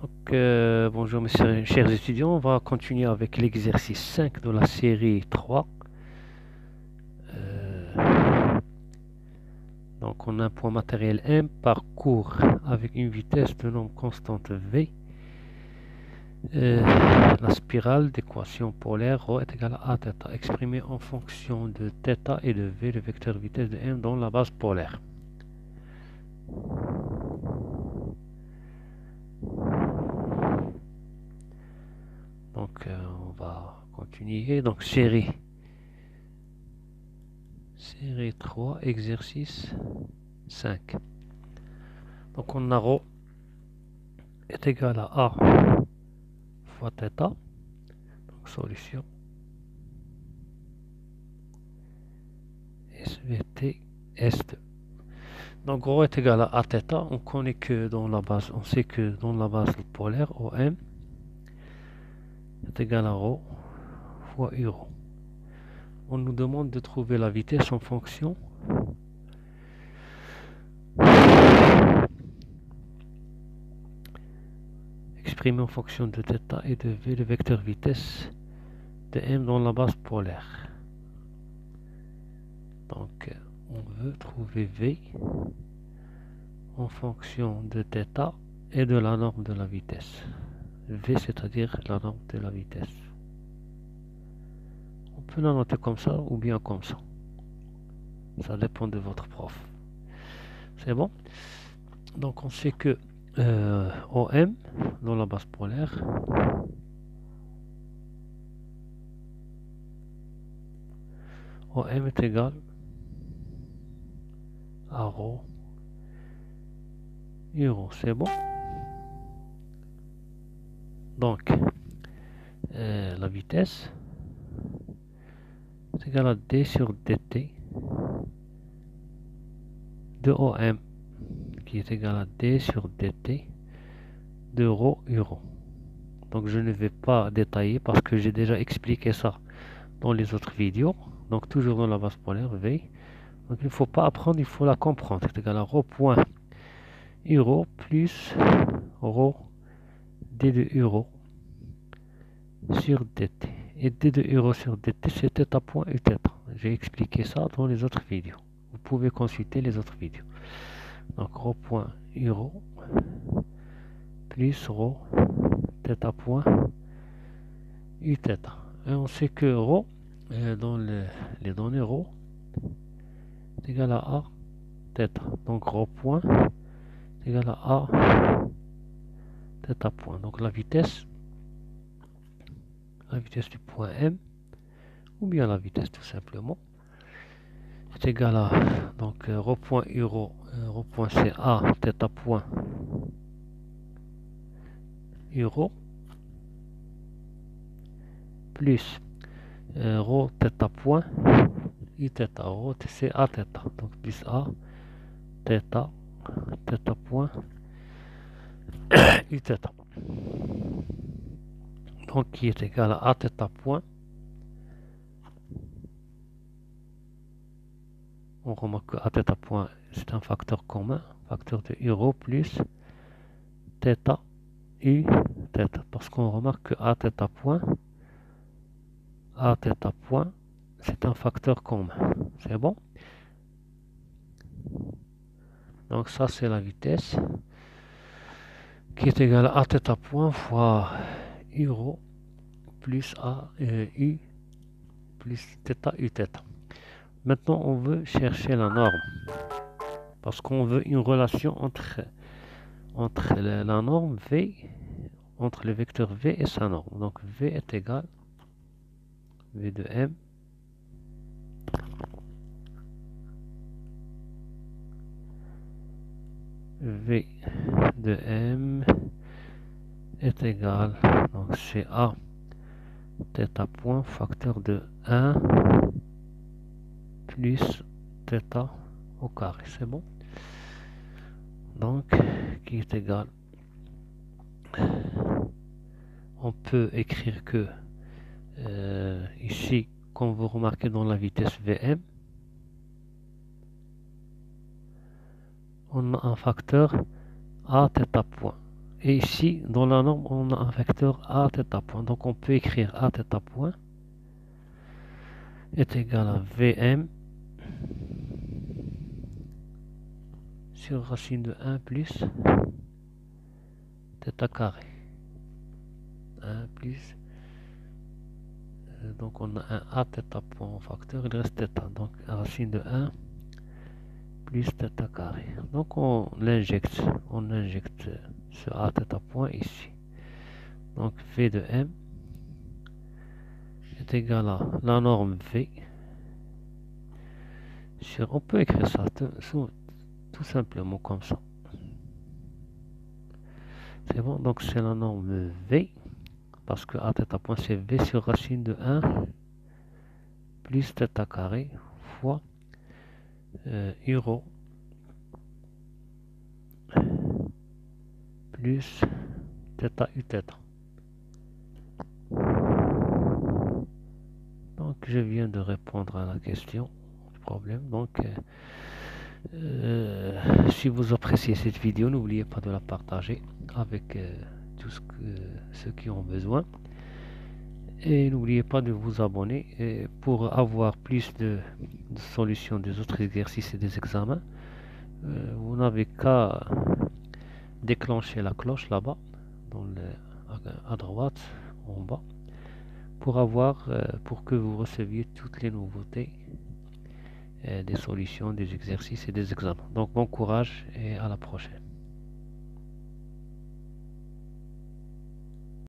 Bonjour mes chers étudiants, on va continuer avec l'exercice 5 de la série 3. Donc on a un point matériel M, parcourt avec une vitesse de nombre constante V. La spirale d'équation polaire ρ est égale à θ, exprimée en fonction de θ et de V, le vecteur vitesse de M dans la base polaire. On va continuer. Donc série 3, exercice 5. Donc on a ρ est égal à A fois θ. Donc solution SVT S2. Donc ρ est égal à θ. On connaît que dans la base, on sait que dans la base polaire, OM est égal à ρ fois UρO. On nous demande de trouver la vitesse en fonction exprimée en fonction de θ et de V, le vecteur vitesse de M dans la base polaire. Donc on veut trouver V en fonction de θ et de la norme de la vitesse. V, c'est-à-dire la norme de la vitesse. On peut la noter comme ça ou bien comme ça. Ça dépend de votre prof. C'est bon? Donc on sait que OM dans la base polaire OM est égal à ρ UrO. C'est bon? Donc la vitesse est égale à d sur dt de OM qui est égal à d sur dt de ρ UrO. Donc je ne vais pas détailler parce que j'ai déjà expliqué ça dans les autres vidéos. Donc toujours dans la base polaire V. Donc il ne faut pas apprendre, il faut la comprendre. C'est égal à ρ point UrO plus ρ d de UrO sur dt. Et d de UrO sur dt, c'est θ point uθ. J'ai expliqué ça dans les autres vidéos. Vous pouvez consulter les autres vidéos. Donc ρ point UrO plus ρ θ point uθ. Et on sait que ρ, dans les données ρ, est égal à A θ. Donc ρ point est égal à A θ point. Donc la vitesse du point M, ou bien la vitesse tout simplement, est égale à donc ρ point UrO, ρ point c'est A θ point UrO plus ρ θ point uθ. ρ c'est A θ, donc plus A θ point uθ. Donc qui est égal à θ point. On remarque que θ point c'est un facteur commun, facteur de UrO plus θ uθ, parce qu'on remarque que θ point c'est un facteur commun. C'est bon? Donc ça c'est la vitesse qui est égale à θ point fois UrO plus U plus θ uθ. Maintenant on veut chercher la norme parce qu'on veut une relation entre la norme V, entre le vecteur V et sa norme. Donc V est égal V de M V de M est égal, donc c'est A θ point facteur de 1 plus θ au carré. C'est bon? Donc qui est égal, on peut écrire que ici, comme vous remarquez dans la vitesse Vm, on a un facteur A θ point. Et ici, dans la norme, on a un vecteur a θ point. Donc on peut écrire a θ point est égal à Vm sur racine de 1 plus θ carré. 1 plus, donc on a un a θ point en facteur, il reste θ. Donc racine de 1 plus θ carré. Donc on injecte ce a θ point ici. Donc V de m est égal à la norme V sur, on peut écrire ça tout simplement comme ça. C'est bon, donc c'est la norme V, parce que a θ point c'est V sur racine de 1 plus θ carré fois euro plus θ uθ. Donc je viens de répondre à la question du problème. Donc si vous appréciez cette vidéo, n'oubliez pas de la partager avec tous ceux qui ont besoin. Et n'oubliez pas de vous abonner pour avoir plus de solutions des autres exercices et des examens. Vous n'avez qu'à déclencher la cloche là-bas, à droite, en bas, pour que vous receviez toutes les nouveautés des solutions, des exercices et des examens. Donc bon courage et à la prochaine.